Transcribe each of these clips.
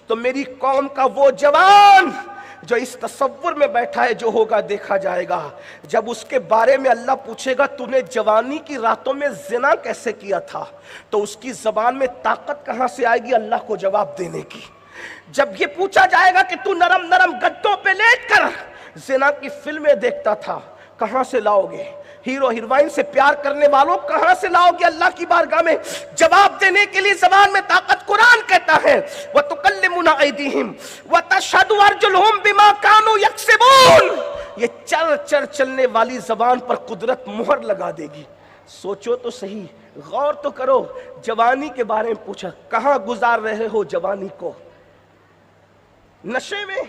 تو میری قوم کا وہ جوان جو اس تصور میں بیٹھا ہے جو ہوگا دیکھا جائے گا، جب اس کے بارے میں اللہ پوچھے گا تو نے جوانی کی راتوں میں زنا کیسے کیا تھا، تو اس کی زبان میں طاقت کہاں سے آئے گی اللہ کو جواب دینے کی۔ جب یہ پوچھا جائے گا کہ تو نرم نرم گدوں پہ لیٹ کر زنا کی فلمیں دیکھتا تھا، کہاں سے لاؤ گے؟ ہیرو ہیروئن سے پیار کرنے والوں کہاں سے لاؤ گے اللہ کی بارگاہ میں؟ جواب دینے کے لیے زبان میں طاقت قرآن کہتا ہے وَتُكَلِّمُنَا أَيْدِيهِمْ وَتَشْهَدُ أَرْجُلُهُمْ بِمَا كَانُوا يَكْسِبُونَ، یہ چر چر چلنے والی زبان پر قدرت مہر لگا دے گی۔ سوچو تو صحیح، غور تو کرو، جوانی کے بارے میں پوچھا، کہاں گزار رہے ہو جوانی کو؟ نشے میں،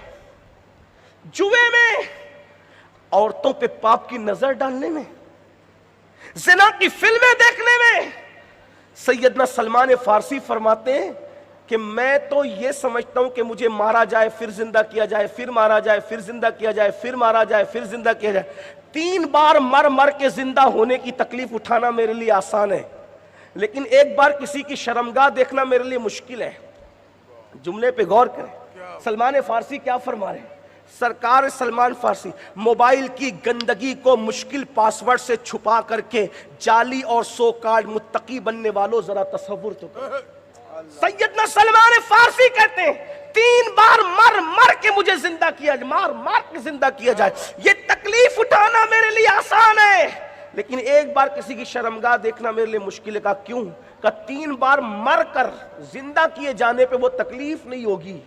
جوے میں، عورتوں پہ پاپ کی نظر ڈالنے میں، زنا کی فلمیں دیکھنے میں۔ سیدنا سلمان فارسی فرماتے ہیں کہ میں تو یہ سمجھتا ہوں کہ مجھے مارا جائے پھر زندہ کیا جائے، پھر مارا جائے پھر زندہ کیا جائے، پھر مارا جائے پھر زندہ کیا جائے، 3 بار مر مر کے زندہ ہونے کی تکلیف اٹھانا میرے لیے آسان ہے، لیکن ایک بار کسی کی شرمگاہ دیکھنا میرے لیے مشکل ہے۔ جملے پہ غور کریں، سلمان فارسی کیا فرما رہے ہیں؟ سرکار سلمان فارسی موبائل کی گندگی کو مشکل پاسورڈ سے چھپا کر کے جعلی اور سو کارڈ متقی بننے والوں ذرا تصور تو کرو۔ سیدنا سلمان فارسی کہتے ہیں 3 بار مر مر کے مجھے زندہ کیا جائے، مار مار کے زندہ کیا جائے، یہ تکلیف اٹھانا میرے لیے آسان ہے، لیکن ایک بار کسی کی شرمگاہ دیکھنا میرے لیے مشکل ہے۔ کہا کیوں؟ کہا 3 بار مر کر زندہ کیے جانے پہ وہ تکلیف نہیں ہوگی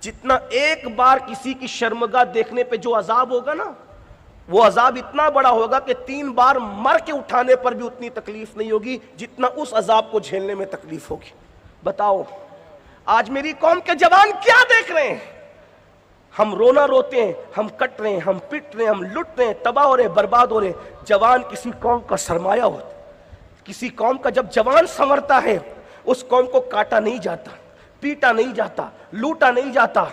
جتنا ایک بار کسی کی شرمگاہ دیکھنے پہ جو عذاب ہوگا نا، وہ عذاب اتنا بڑا ہوگا کہ 3 بار مر کے اٹھانے پر بھی اتنی تکلیف نہیں ہوگی جتنا اس عذاب کو جھیلنے میں تکلیف ہوگی۔ بتاؤ آج میری قوم کے جوان کیا دیکھ رہے ہیں؟ ہم رونا روتے ہیں، ہم کٹ رہے ہیں، ہم پٹ رہے ہیں، ہم لٹ رہے ہیں، تباہ ہو رہے ہیں، برباد ہو رہے ہیں۔ جوان کسی قوم کا سرمایہ ہوتا ہے، کسی قوم کا جب جوان سنورتا ہے اس قوم کو کاٹا نہیں جاتا، پیٹا نہیں جاتا، لوٹا نہیں جاتا۔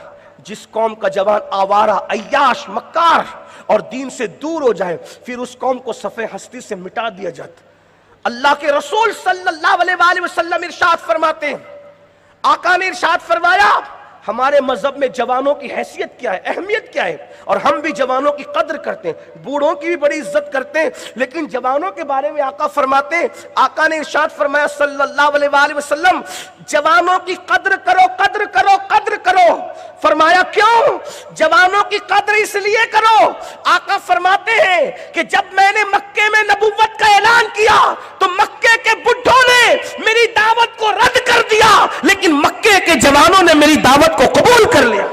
جس قوم کا جوان آوارہ، عیاش، مکار اور دین سے دور ہو جائے پھر اس قوم کو صفحہ ہستی سے مٹا دیا جاتا۔ اللہ کے رسول صلی اللہ علیہ وآلہ وسلم ارشاد فرماتے ہیں، آقا نے ارشاد فرمایا ہمارے مذہب میں جوانوں کی حیثیت کیا ہے، اہمیت کیا ہے، اور ہم بھی جوانوں کی قدر کرتے ہیں، بوڑھوں کی بھی بڑی عزت کرتے ہیں، لیکن جوانوں کے بارے میں آقا فرماتے ہیں، آقا نے ارشاد فرمایا صلی اللہ علیہ وآلہ وسلم جوانوں کی قدر کرو، قدر کرو، قدر کرو۔ فرمایا کیوں؟ جوانوں کی قدر اس لیے کرو، آقا فرماتے ہیں کہ جب میں نے مکے میں نبوت کا اعلان کیا تو مکے کے بڈھوں نے میری دعوت کو رد کر دیا، لیکن مکے کے جوانوں نے میری دعوت کو قبول کر لیا۔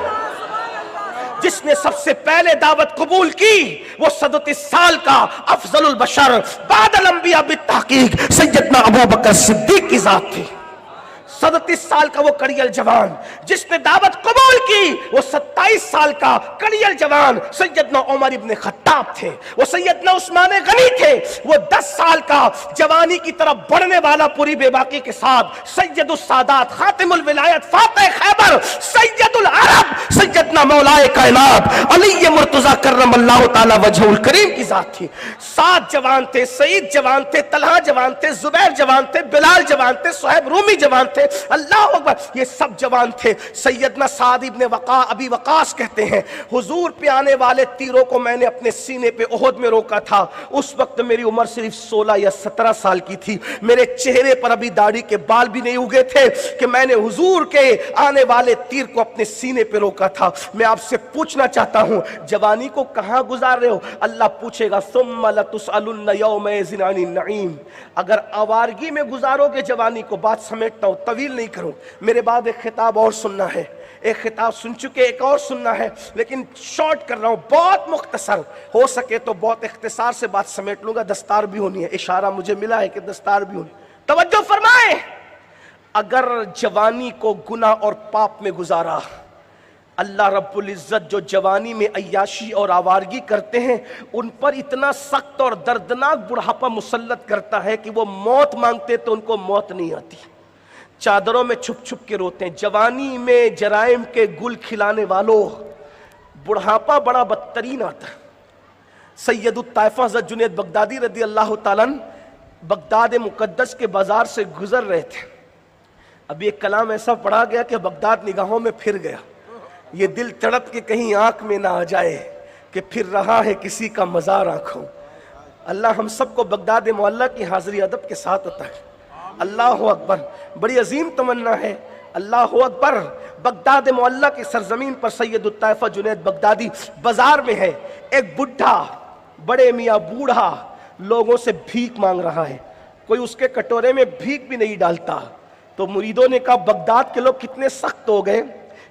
جس نے سب سے پہلے دعوت قبول کی وہ 37 سال کا افضل البشر بعد الانبیاء بالتحقیق سیدنا ابوبکر صدیق کی ذات تھی۔ 37 سال کا وہ کڑیل جوان جس نے دعوت قبول کی، وہ 27 سال کا کڑیل جوان سیدنا عمر ابن خطاب تھے، وہ سیدنا عثمان غنی تھے، وہ 10 سال کا جوانی کی طرف بڑھنے والا پوری بے باکی کے ساتھ سید السادات، خاتم الولایت، فاتح خیبر، سید العرب، سیدنا مولائے کائنات علی مرتضی کرم اللہ تعالی وجہہ الکریم کی ذات تھی۔ 7 جوان تھے، سعید جوان تھے، طلحہ جوان تھے، زبیر جوان تھے، بلال جوان تھے، صہیب رومی جوان تھے، اللہ اکبر، یہ سب جوان تھے۔ سیدنا سعد ابن ابی وقاص کہتے ہیں حضور پہ آنے والے تیروں کو میں نے اپنے سینے پہ احد میں روکا تھا، اس وقت میری عمر صرف 16 یا 17 سال کی تھی، میرے چہرے پر ابھی داڑھی کے بال بھی نہیں اگے تھے کہ میں نے حضور کے آنے والے تیر کو اپنے سینے پہ روکا تھا۔ میں آپ سے پوچھنا چاہتا ہوں جوانی کو کہاں گزار رہے ہو؟ اللہ پوچھے گا ثم لتسألن یومئذ عن النعیم۔ اگر آوارگی میں گزارو گے جوانی کو، بات سمیٹتا ہوں، طویل نہیں کروں، میرے بعد ایک خطاب اور سننا ہے، ایک خطاب سن چکے ایک اور سننا ہے، لیکن شارٹ کر رہا ہوں، بہت مختصر، ہو سکے تو بہت اختصار سے بات سمیٹ لوں گا، دستار بھی ہونی ہے، اشارہ مجھے ملا ہے کہ دستار بھی ہونی۔ توجہ فرمائیں، اگر جوانی کو گناہ اور پاپ میں گزارا، اللہ رب العزت جو جوانی میں عیاشی اور آوارگی کرتے ہیں ان پر اتنا سخت اور دردناک بڑھاپا مسلط کرتا ہے کہ وہ موت مانگتے تو ان کو موت نہیں آتی، چادروں میں چھپ چھپ کے روتے ہیں۔ جوانی میں جرائم کے گل کھلانے والوں، بڑھاپا بڑا بدترین آتا ہے۔ سید الطائفہ حضرت جنید بغدادی رضی اللہ تعالیٰ عنہ بغداد مقدس کے بازار سے گزر رہے تھے، ابھی ایک کلام ایسا پڑھا گیا کہ بغداد نگاہوں میں پھر گیا، یہ دل تڑپ کے کہیں آنکھ میں نہ آ جائے کہ پھر رہا ہے کسی کا مزار آنکھوں۔ اللہ ہم سب کو بغداد معلیٰ کی حاضری ادب کے ساتھ عطا ہے۔ اللہ اکبر، بڑی عظیم تمنا ہے۔ اللہ اکبر، بغداد معلیٰ کی سرزمین پر سید الطائفہ جنید بغدادی بازار میں ہے، ایک بڈھا بڑے میاں بوڑھا لوگوں سے بھیک مانگ رہا ہے، کوئی اس کے کٹورے میں بھیک بھی نہیں ڈالتا۔ تو مریدوں نے کہا بغداد کے لوگ کتنے سخت ہو گئے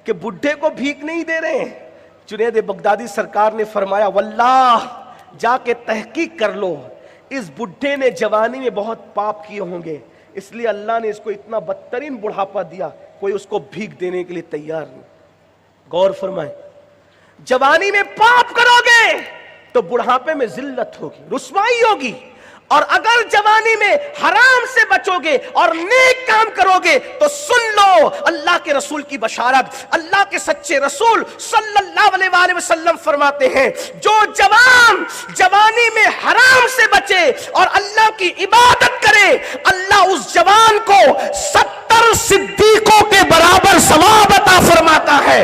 کہ بڈھے کو بھیک نہیں دے رہے ہیں۔ جنید بغدادی سرکار نے فرمایا واللہ جا کے تحقیق کر لو، اس بڈھے نے جوانی میں بہت پاپ کیے ہوں گے، اس لیے اللہ نے اس کو اتنا بدترین بڑھاپا دیا، کوئی اس کو بھیک دینے کے لیے تیار نہیں۔ غور فرمائیں، جوانی میں پاپ کرو گے تو بڑھاپے میں ذلت ہوگی، رسوائی ہوگی، اور اگر جوانی میں حرام سے بچو گے اور نیک کام کرو گے تو سن لو اللہ کے رسول کی بشارت۔ اللہ کے سچے رسول صلی اللہ علیہ وآلہ وسلم فرماتے ہیں جو جوان جوانی میں حرام سے بچے اور اللہ کی عبادت کرے، اللہ اس جوان کو 70 صدیقوں کے برابر ثواب عطا فرماتا ہے۔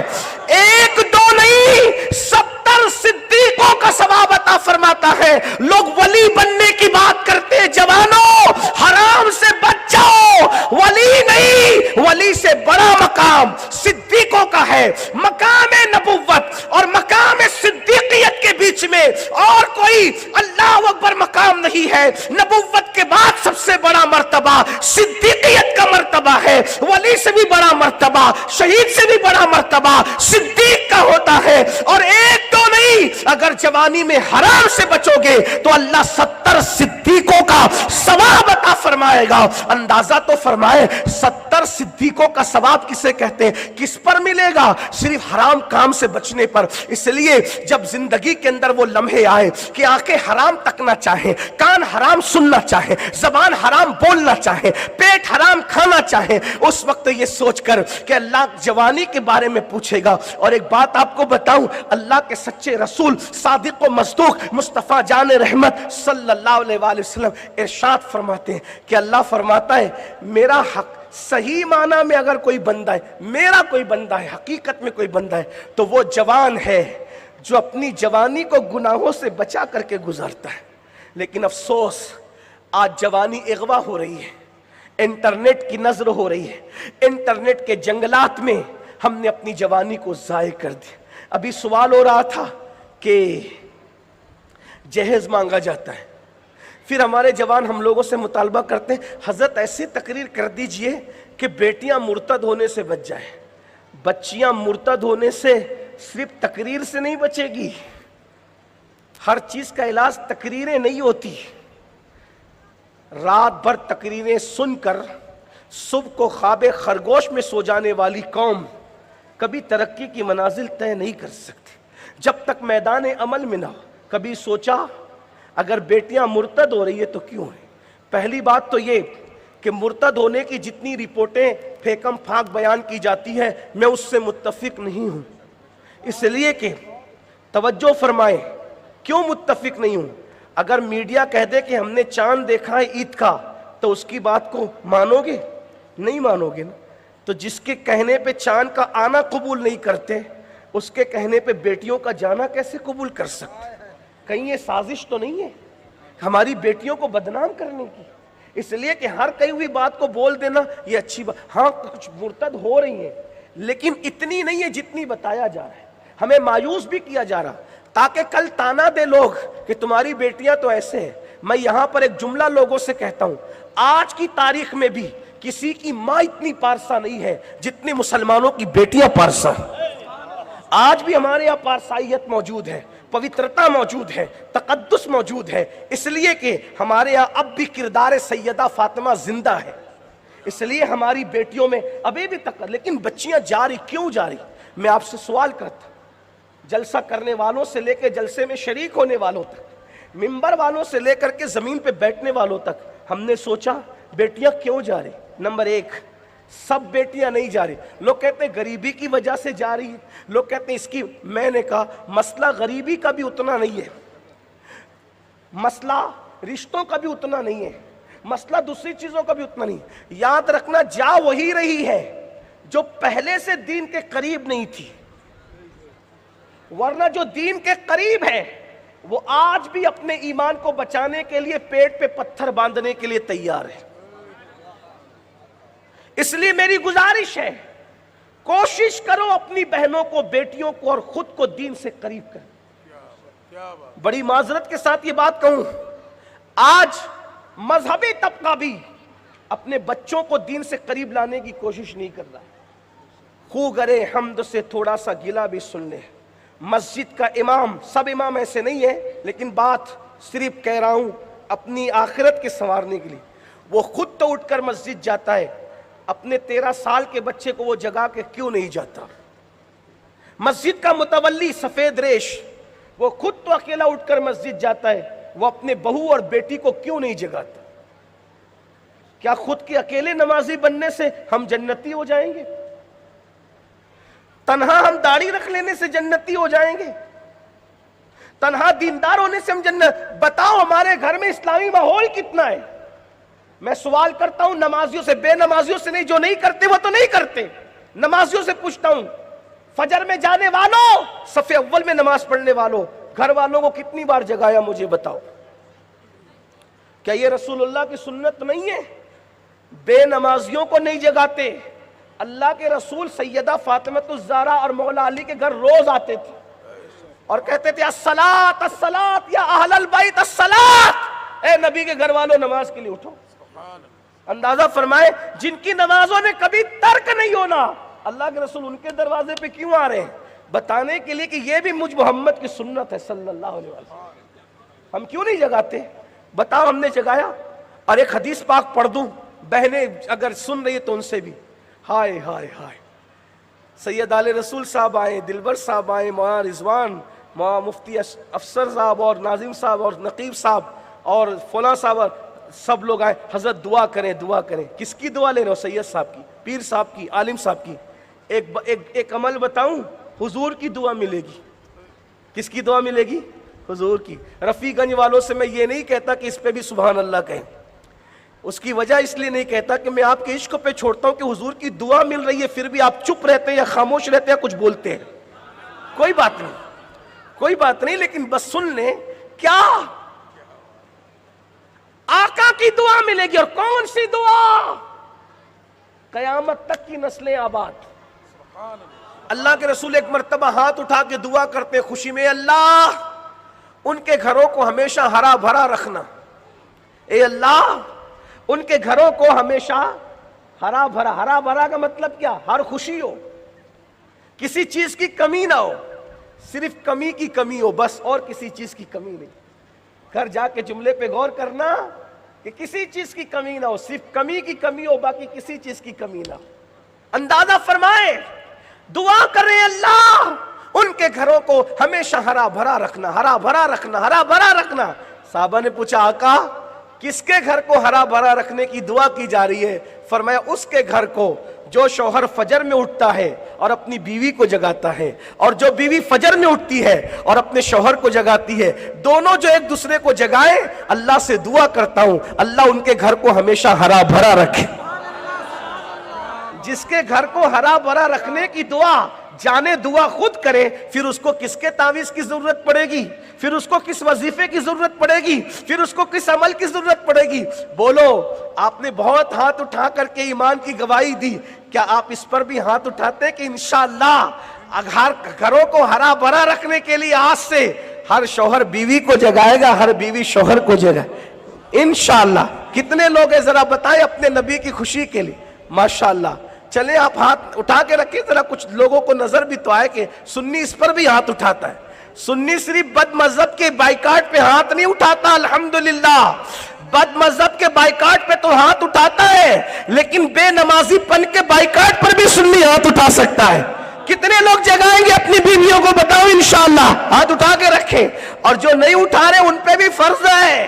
ایک دو نہیں، 70 صدیقوں کا ثواب عطا فرماتا ہے۔ لوگ ولی بننے کی بات کرتے ہیں، جوانوں حرام سے بچ جاؤ، ولی نہیں، ولی سے بڑا مقام صدیقوں کا ہے۔ مقام نبوت اور مقام صدیقیت کے بیچ میں اور کوئی اللہ اکبر مقام نہیں ہے۔ نبوت کے بعد سب سے بڑا مرتبہ صدیقیت کا مرتبہ ہے، ولی سے بھی بڑا مرتبہ، شہید سے بھی بڑا مرتبہ صدیق کا ہوتا ہے۔ اور ایک دو نہیں، اگر جوانی میں حرام سے بچو گے تو اللہ 70 صدیقوں کا ثواب عطا فرمائے گا۔ اندازہ تو فرمائے 70 صدیقوں کا ثواب کسے کہتے ہیں، کس پر ملے گا؟ صرف حرام کام سے بچنے پر۔ اس لیے جب زندگی کے اندر وہ لمحے آئے کہ آنکھیں حرام تکنا چاہیں، کان حرام سننا چاہیں، زبان حرام بولنا چاہیں، پیٹ حرام کھانا چاہیں، اس وقت یہ سوچ کر کہ اللہ جوانی کے بارے میں پوچھے گا۔ اور ایک بات آپ کو بتاؤں، اللہ کے سچے رسول صادق و مصدوق مصطفیٰ جان رحمت صلی اللہ علیہ وآلہ وسلم ارشاد فرماتے ہیں کہ اللہ فرماتا ہے میرا حق صحیح معنی میں اگر کوئی بندہ ہے، میرا کوئی بندہ ہے، حقیقت میں کوئی بندہ ہے تو وہ جوان ہے جو اپنی جوانی کو گناہوں سے بچا کر کے گزارتا ہے۔ لیکن افسوس آج جوانی اغوا ہو رہی ہے، انٹرنیٹ کی نظر ہو رہی ہے، انٹرنیٹ کے جنگلات میں ہم نے اپنی جوانی کو ضائع کر دیا۔ ابھی سوال ہو رہا تھا کہ جہیز مانگا جاتا ہے، پھر ہمارے جوان ہم لوگوں سے مطالبہ کرتے ہیں حضرت ایسی تقریر کر دیجئے کہ بیٹیاں مرتد ہونے سے بچ جائیں۔ بچیاں مرتد ہونے سے صرف تقریر سے نہیں بچے گی، ہر چیز کا علاج تقریریں نہیں ہوتی۔ رات بھر تقریریں سن کر صبح کو خواب خرگوش میں سو جانے والی قوم کبھی ترقی کی منازل طے نہیں کر سکتی جب تک میدان عمل میں نہ ہو۔ کبھی سوچا اگر بیٹیاں مرتد ہو رہی ہے تو کیوں ہے؟ پہلی بات تو یہ کہ مرتد ہونے کی جتنی رپورٹیں پھیکم پھاک بیان کی جاتی ہے میں اس سے متفق نہیں ہوں، اس لیے کہ توجہ فرمائیں کیوں متفق نہیں ہوں؟ اگر میڈیا کہہ دے کہ ہم نے چاند دیکھا ہے عید کا تو اس کی بات کو مانو گے؟ نہیں مانو گے نا۔ تو جس کے کہنے پہ چاند کا آنا قبول نہیں کرتے اس کے کہنے پہ بیٹیوں کا جانا کیسے قبول کر سکتے؟ کہیں یہ سازش تو نہیں ہے ہماری بیٹیوں کو بدنام کرنے کی؟ اس لیے کہ ہر کئی ہوئی بات کو بول دینا یہ اچھی بات، ہاں کچھ مرتد ہو رہی ہیں لیکن اتنی نہیں ہے جتنی بتایا جا رہا ہے۔ ہمیں مایوس بھی کیا جا رہا تاکہ کل تانا دے لوگ کہ تمہاری بیٹیاں تو ایسے ہیں۔ میں یہاں پر ایک جملہ لوگوں سے کہتا ہوں، آج کی تاریخ میں بھی کسی کی ماں اتنی پارسا نہیں ہے جتنی مسلمانوں کی بیٹیاں پارسا۔ آج بھی ہمارے یہاں پارسائیت موجود ہے، پوترتا موجود ہے، تقدس موجود ہے، اس لیے کہ ہمارے یہاں اب بھی کردار سیدہ فاطمہ زندہ ہے، اس لیے ہماری بیٹیوں میں ابھی بھی لیکن بچیاں جاری کیوں جاری؟ میں آپ سے سوال کرتا، جلسہ کرنے والوں سے لے کے جلسے میں شریک ہونے والوں تک، ممبر والوں سے لے کر کے زمین پہ بیٹھنے والوں تک ہم نے سوچا بیٹیاں کیوں جا رہی؟ نمبر ایک، سب بیٹیاں نہیں جا رہی۔ لوگ کہتے ہیں غریبی کی وجہ سے جا رہی ہے، لوگ کہتے ہیں اس کی، میں نے کہا مسئلہ غریبی کا بھی اتنا نہیں ہے، مسئلہ رشتوں کا بھی اتنا نہیں ہے، مسئلہ دوسری چیزوں کا بھی اتنا نہیں. یاد رکھنا جا وہی رہی ہے جو پہلے سے دین کے قریب نہیں تھی، ورنہ جو دین کے قریب ہے وہ آج بھی اپنے ایمان کو بچانے کے لیے پیٹ پہ پتھر باندھنے کے لیے تیار ہے. اس لیے میری گزارش ہے، کوشش کرو اپنی بہنوں کو، بیٹیوں کو اور خود کو دین سے قریب کریں. بڑی معذرت کے ساتھ یہ بات کہوں، آج مذہبی طبقہ بھی اپنے بچوں کو دین سے قریب لانے کی کوشش نہیں کر رہا. خو گرے حمد سے تھوڑا سا گلہ بھی سن لے. مسجد کا امام، سب امام ایسے نہیں ہے، لیکن بات صرف کہہ رہا ہوں اپنی آخرت کے سنوارنے کے لیے. وہ خود تو اٹھ کر مسجد جاتا ہے، اپنے 13 سال کے بچے کو وہ جگا کے کیوں نہیں جاتا؟ مسجد کا متولی سفید ریش، وہ خود تو اکیلا اٹھ کر مسجد جاتا ہے، وہ اپنے بہو اور بیٹی کو کیوں نہیں جگاتا؟ کیا خود کے اکیلے نمازی بننے سے ہم جنتی ہو جائیں گے؟ تنہا ہم داڑھی رکھ لینے سے جنتی ہو جائیں گے؟ تنہا دیندار ہونے سے ہم جنت؟ بتاؤ ہمارے گھر میں اسلامی ماحول کتنا ہے؟ میں سوال کرتا ہوں نمازیوں سے، بے نمازیوں سے نہیں. جو نہیں کرتے وہ تو نہیں کرتے. نمازیوں سے پوچھتا ہوں، فجر میں جانے والوں، صف اول میں نماز پڑھنے والوں، گھر والوں کو کتنی بار جگایا مجھے بتاؤ؟ کیا یہ رسول اللہ کی سنت نہیں ہے؟ بے نمازیوں کو نہیں جگاتے. اللہ کے رسول سیدہ فاطمۃ الزہرا اور مولا علی کے گھر روز آتے تھے اور کہتے تھے الصلاۃ الصلاۃ یا اہل البیت الصلاۃ، اے نبی کے گھر والوں نماز کے لیے اٹھو. اندازہ فرمائے جن کی نمازوں نے کبھی ترک نہیں ہونا، اللہ کے رسول ان کے دروازے پہ کیوں آ رہے ہیں؟ بتانے کے لیے کہ یہ بھی مجھ محمد کی سنت ہے صلی اللہ علیہ وسلم. ہم کیوں نہیں جگاتے؟ بتاؤ ہم نے جگایا؟ اور ایک حدیث پاک پڑھ دوں، بہنیں اگر سن رہی ہے تو ان سے بھی، ہائے ہائے ہائے، سید آل رسول صاحب آئے، دلبر صاحب آئے، مولانا رضوان، مولانا مفتی افسر صاحب اور ناظم صاحب اور نقیب صاحب اور فلاں صاحب، سب لوگ آئے. حضرت دعا کریں دعا کریں. کس کی دعا لے رہے ہو؟ سید صاحب کی، پیر صاحب کی، عالم صاحب کی. ایک عمل بتاؤں، حضور کی دعا ملے گی. کس کی دعا ملے گی؟ حضور کی. رفیع گنج والوں سے میں یہ نہیں کہتا کہ اس پہ بھی سبحان اللہ کہیں، اس کی وجہ اس لیے نہیں کہتا کہ میں آپ کے عشق پہ چھوڑتا ہوں کہ حضور کی دعا مل رہی ہے پھر بھی آپ چپ رہتے ہیں یا خاموش رہتے ہیں یا کچھ بولتے ہیں. کوئی بات نہیں، کوئی بات نہیں، لیکن بس سن لیں کیا آقا کی دعا ملے گی. اور کون سی دعا؟ قیامت تک کی نسلیں آباد. اللہ کے رسول ایک مرتبہ ہاتھ اٹھا کے دعا کرتے خوشی میں، اللہ ان کے گھروں کو ہمیشہ ہرا بھرا رکھنا. اے اللہ ان کے گھروں کو ہمیشہ ہرا بھرا. ہرا بھرا کا مطلب کیا؟ ہر خوشی ہو، کسی چیز کی کمی نہ ہو، صرف کمی کی کمی ہو بس، اور کسی چیز کی کمی نہیں. گھر جا کے جملے پہ غور کرنا کہ کسی چیز کی کمی نہ ہو، صرف کمی کی کمی ہو، باقی کسی چیز کی کمی نہ ہو. اندازہ فرمائے دعا کریں اللہ ان کے گھروں کو ہمیشہ ہرا بھرا رکھنا، ہرا بھرا رکھنا، ہرا بھرا رکھنا. صحابہ نے پوچھا آقا کس کے گھر کو ہرا بھرا رکھنے کی دعا کی جا رہی ہے؟ فرمایا اس کے گھر کو جو شوہر فجر میں اٹھتا ہے اور اپنی بیوی کو جگاتا ہے، اور جو بیوی فجر میں اٹھتی ہے اور اپنے شوہر کو جگاتی ہے، دونوں جو ایک دوسرے کو جگائیں. اللہ سے دعا کرتا ہوں اللہ ان کے گھر کو ہمیشہ ہرا بھرا رکھے. جس کے گھر کو ہرا بھرا رکھنے کی دعا جانے دعا خود کرے، پھر اس کو کس کے تعویذ کی ضرورت پڑے گی؟ پھر اس کو کس وظیفے کی ضرورت پڑے گی؟ پھر اس کو کس عمل کی ضرورت پڑے گی؟ بولو، آپ نے بہت ہاتھ اٹھا کر کے ایمان کی گواہی دی، کیا آپ اس پر بھی ہاتھ اٹھاتے کہ انشاءاللہ ہر گھروں کو ہرا بھرا رکھنے کے لیے آج سے ہر شوہر بیوی کو جگائے گا، ہر بیوی شوہر کو جگائے انشاءاللہ؟ کتنے لوگ ہیں ذرا بتائیں اپنے نبی کی خوشی کے لیے؟ ماشاءاللہ. چلیں آپ ہاتھ اٹھا کے رکھیں ذرا، کچھ لوگوں کو نظر بھی تو آئے کہ سنی اس پر بھی ہاتھ اٹھاتا ہے. سنی صرف بد مذہب کے بائیکاٹ پہ ہاتھ نہیں اٹھاتا، الحمدللہ بد مذہب کے بائیکاٹ پہ تو ہاتھ اٹھاتا ہے، لیکن بے نمازی پن کے بائیکاٹ پر بھی سنی ہاتھ اٹھا سکتا ہے. کتنے لوگ جگائیں گے اپنی بیویوں کو؟ بتاؤ انشاءاللہ. ہاتھ اٹھا کے رکھیں. اور جو نہیں اٹھا رہے ان پہ بھی فرض ہے،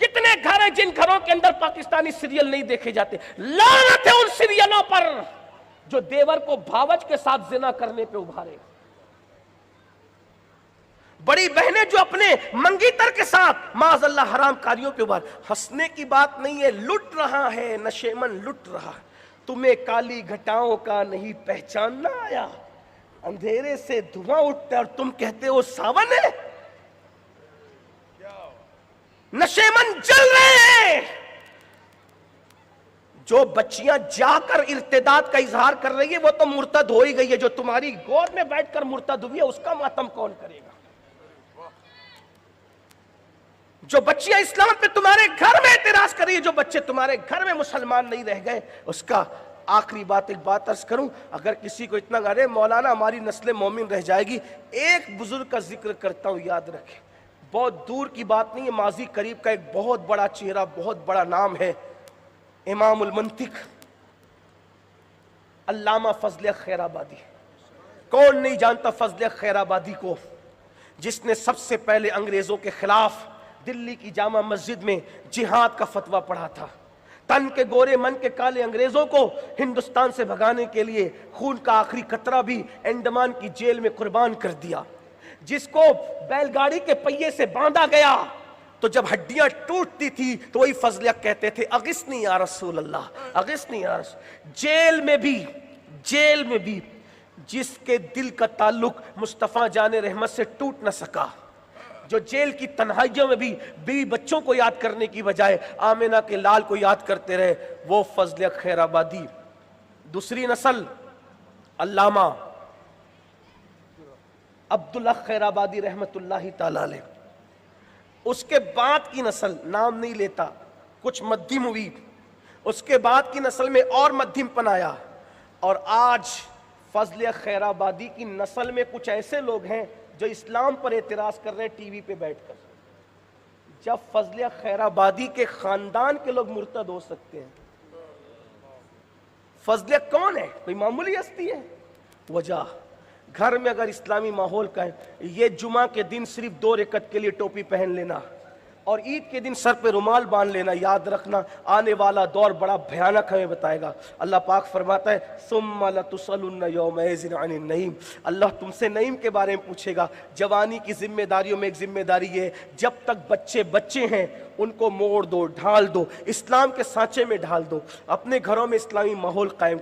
کتنے گھر ہیں جن گھروں کے اندر پاکستانی سیریل نہیں دیکھے جاتے؟ لعنت ہے ان سیریلوں پر جو دیور کو بھاوج کے ساتھ زنا کرنے پہ ابھارے. بڑی بہنیں جو اپنے منگیتر کے ساتھ معاذ اللہ حرام کاریوں پہ ابھار. ہنسنے کی بات نہیں ہے، لٹ رہا ہے نشیمن، لٹ رہا. تمہیں کالی گھٹاؤں کا نہیں پہچاننا آیا، اندھیرے سے دھواں اٹھتا اور تم کہتے ہو ساون ہے. نشیمن جل رہے ہیں. جو بچیاں جا کر ارتداد کا اظہار کر رہی ہے وہ تو مرتد ہو ہی گئی ہے. جو تمہاری گود میں بیٹھ کر مرتد ہوئی ہے اس کا ماتم کون کرے گا؟ جو بچیاں اسلام پہ تمہارے گھر میں اعتراض کر رہی ہے، جو بچے تمہارے گھر میں مسلمان نہیں رہ گئے، اس کا آخری بات ایک بات عرض کروں. اگر کسی کو اتنا گھر ہے مولانا ہماری نسل مومن رہ جائے گی، ایک بزرگ کا ذکر کرتا ہوں، یاد رکھیں. بہت دور کی بات نہیں ہے، ماضی قریب کا ایک بہت بڑا چہرہ، بہت بڑا نام ہے، امام المنطق علامہ فضل خیر آبادی. کون نہیں جانتا فضل خیر آبادی کو، جس نے سب سے پہلے انگریزوں کے خلاف دلی کی جامع مسجد میں جہاد کا فتویٰ پڑھا تھا. تن کے گورے من کے کالے انگریزوں کو ہندوستان سے بھگانے کے لیے خون کا آخری قطرہ بھی انڈمان کی جیل میں قربان کر دیا. جس کو بیل گاڑی کے پہیے سے باندھا گیا تو جب ہڈیاں ٹوٹتی تھی تو وہی فضلیہ کہتے تھے اغثنی یا رسول اللہ، اغثنی یا رسول. جیل میں بھی جس کے دل کا تعلق مصطفیٰ جان رحمت سے ٹوٹ نہ سکا، جو جیل کی تنہائیوں میں بھی بیوی بچوں کو یاد کرنے کی بجائے آمنہ کے لال کو یاد کرتے رہے، وہ فضل خیر آبادی. دوسری نسل علامہ عبداللہ خیر آبادی رحمت اللہ تعالی علیہ. اس کے بعد کی نسل نام نہیں لیتا، کچھ مدھم ہوئی، اس کے بعد کی نسل میں اور مدھم پن آیا، اور آج فضل خیر آبادی کی نسل میں کچھ ایسے لوگ ہیں جو اسلام پر اعتراض کر رہے ہیں ٹی وی پہ بیٹھ کر. جب فضل خیر آبادی کے خاندان کے لوگ مرتد ہو سکتے ہیں، فضل کون ہے؟ کوئی معمولی ہستی ہے؟ وجہ گھر میں اگر اسلامی ماحول کا ہے، یہ جمعہ کے دن صرف 2 رکعت کے لیے ٹوپی پہن لینا اور عید کے دن سر پہ رومال باندھ لینا، یاد رکھنا آنے والا دور بڑا بھیانک ہمیں بتائے گا. اللہ پاک فرماتا ہے ثم لتسألن یومئذ عن النعیم. اللہ تم سے نعیم کے بارے میں پوچھے گا. جوانی کی ذمہ داریوں میں ایک ذمہ داری یہ ہے، جب تک بچے ہیں ان کو موڑ دو، ڈھال دو، اسلام کے سانچے میں ڈھال دو، اپنے گھروں میں اسلامی ماحول قائم